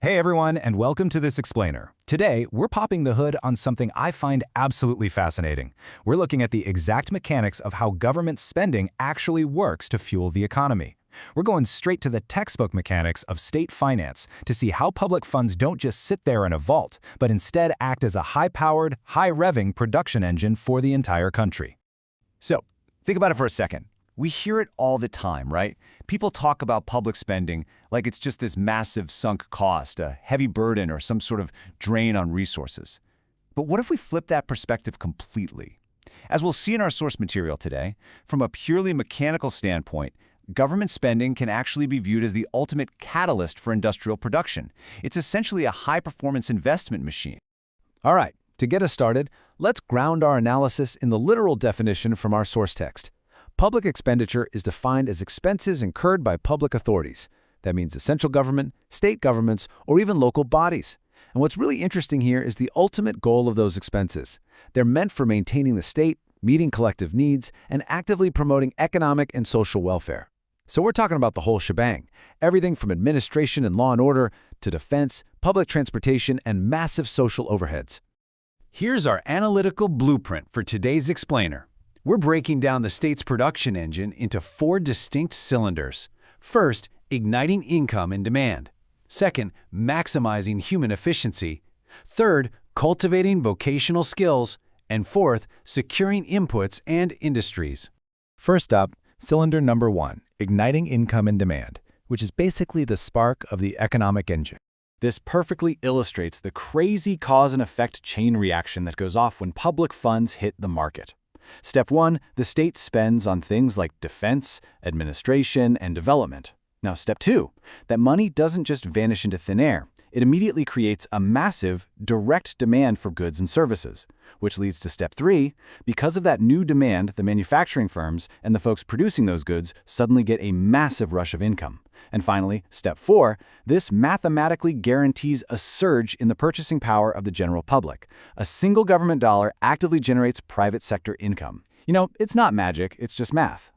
Hey everyone, and welcome to This Explainer. Today, we're popping the hood on something I find absolutely fascinating. We're looking at the exact mechanics of how government spending actually works to fuel the economy. We're going straight to the textbook mechanics of state finance to see how public funds don't just sit there in a vault, but instead act as a high-powered, high-revving production engine for the entire country. So, think about it for a second. We hear it all the time, right? People talk about public spending like it's just this massive sunk cost, a heavy burden, or some sort of drain on resources. But what if we flip that perspective completely? As we'll see in our source material today, from a purely mechanical standpoint, government spending can actually be viewed as the ultimate catalyst for industrial production. It's essentially a high-performance investment machine. All right, to get us started, let's ground our analysis in the literal definition from our source text. Public expenditure is defined as expenses incurred by public authorities. That means the central government, state governments, or even local bodies. And what's really interesting here is the ultimate goal of those expenses. They're meant for maintaining the state, meeting collective needs, and actively promoting economic and social welfare. So we're talking about the whole shebang, everything from administration and law and order to defense, public transportation, and massive social overheads. Here's our analytical blueprint for today's explainer. We're breaking down the state's production engine into 4 distinct cylinders. First, igniting income and demand. Second, maximizing human efficiency. Third, cultivating vocational skills. And fourth, securing inputs and industries. First up, cylinder number 1, igniting income and demand, which is basically the spark of the economic engine. This perfectly illustrates the crazy cause and effect chain reaction that goes off when public funds hit the market. Step 1, the state spends on things like defense, administration, and development. Now, step 2, that money doesn't just vanish into thin air. It immediately creates a massive, direct demand for goods and services, which leads to step 3. Because of that new demand, the manufacturing firms and the folks producing those goods suddenly get a massive rush of income. And finally, step 4, this mathematically guarantees a surge in the purchasing power of the general public. A single government dollar actively generates private sector income. You know, it's not magic, it's just math.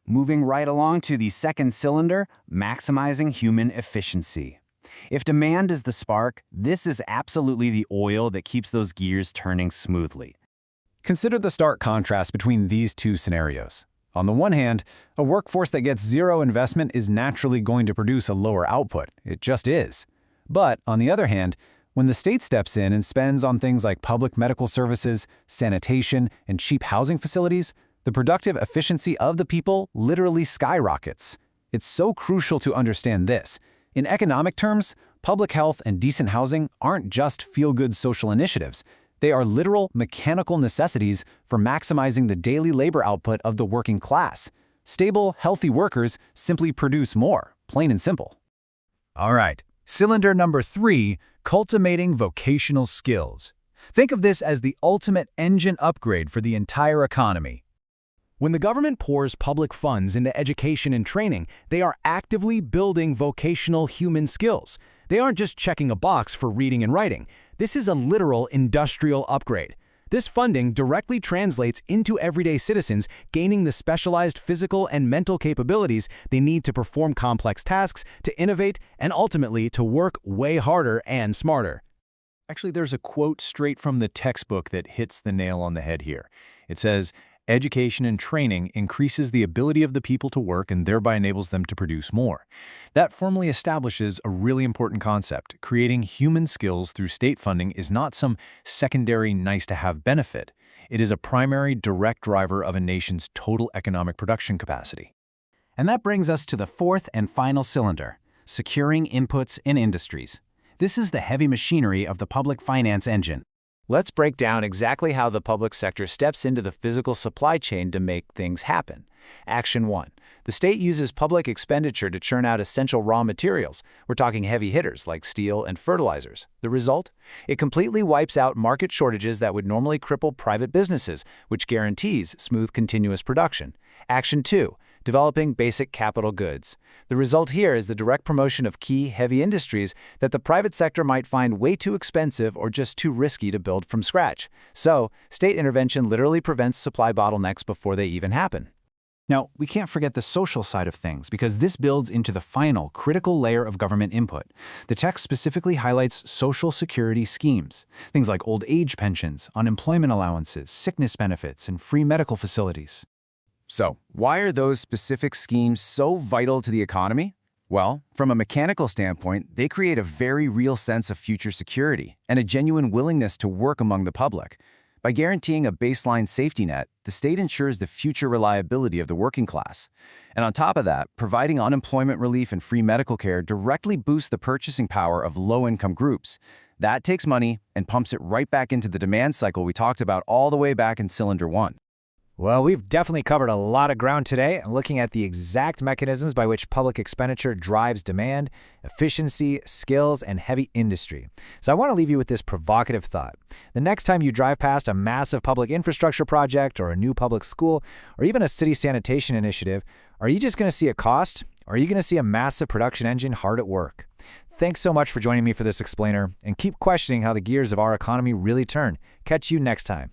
Moving right along to the second cylinder, maximizing human efficiency. If demand is the spark, this is absolutely the oil that keeps those gears turning smoothly. Consider the stark contrast between these two scenarios. On the one hand, a workforce that gets zero investment is naturally going to produce a lower output. It just is. But, on the other hand, when the state steps in and spends on things like public medical services, sanitation, and cheap housing facilities, the productive efficiency of the people literally skyrockets. It's so crucial to understand this. In economic terms, public health and decent housing aren't just feel-good social initiatives. They are literal mechanical necessities for maximizing the daily labor output of the working class. Stable, healthy workers simply produce more, plain and simple. All right, cylinder number 3, cultivating vocational skills. Think of this as the ultimate engine upgrade for the entire economy. When the government pours public funds into education and training, they are actively building vocational human skills. They aren't just checking a box for reading and writing. This is a literal industrial upgrade. This funding directly translates into everyday citizens gaining the specialized physical and mental capabilities they need to perform complex tasks, to innovate, and ultimately to work way harder and smarter. Actually, there's a quote straight from the textbook that hits the nail on the head here. It says, "Education and training increases the ability of the people to work and thereby enables them to produce more." That firmly establishes a really important concept. Creating human skills through state funding is not some secondary nice-to-have benefit. It is a primary direct driver of a nation's total economic production capacity. And that brings us to the fourth and final cylinder, securing inputs in industries. This is the heavy machinery of the public finance engine. Let's break down exactly how the public sector steps into the physical supply chain to make things happen. Action 1. The state uses public expenditure to churn out essential raw materials. We're talking heavy hitters like steel and fertilizers. The result? It completely wipes out market shortages that would normally cripple private businesses, which guarantees smooth continuous production. Action 2. Developing basic capital goods. The result here is the direct promotion of key, heavy industries that the private sector might find way too expensive or just too risky to build from scratch. So, state intervention literally prevents supply bottlenecks before they even happen. Now, we can't forget the social side of things, because this builds into the final, critical layer of government input. The text specifically highlights social security schemes, things like old age pensions, unemployment allowances, sickness benefits, and free medical facilities. So, why are those specific schemes so vital to the economy? Well, from a mechanical standpoint, they create a very real sense of future security and a genuine willingness to work among the public. By guaranteeing a baseline safety net, the state ensures the future reliability of the working class. And on top of that, providing unemployment relief and free medical care directly boosts the purchasing power of low-income groups. That takes money and pumps it right back into the demand cycle we talked about all the way back in Cylinder 1. Well, we've definitely covered a lot of ground today and looking at the exact mechanisms by which public expenditure drives demand, efficiency, skills, and heavy industry. So I want to leave you with this provocative thought. The next time you drive past a massive public infrastructure project or a new public school or even a city sanitation initiative, are you just going to see a cost, or are you going to see a massive production engine hard at work? Thanks so much for joining me for this explainer, and keep questioning how the gears of our economy really turn. Catch you next time.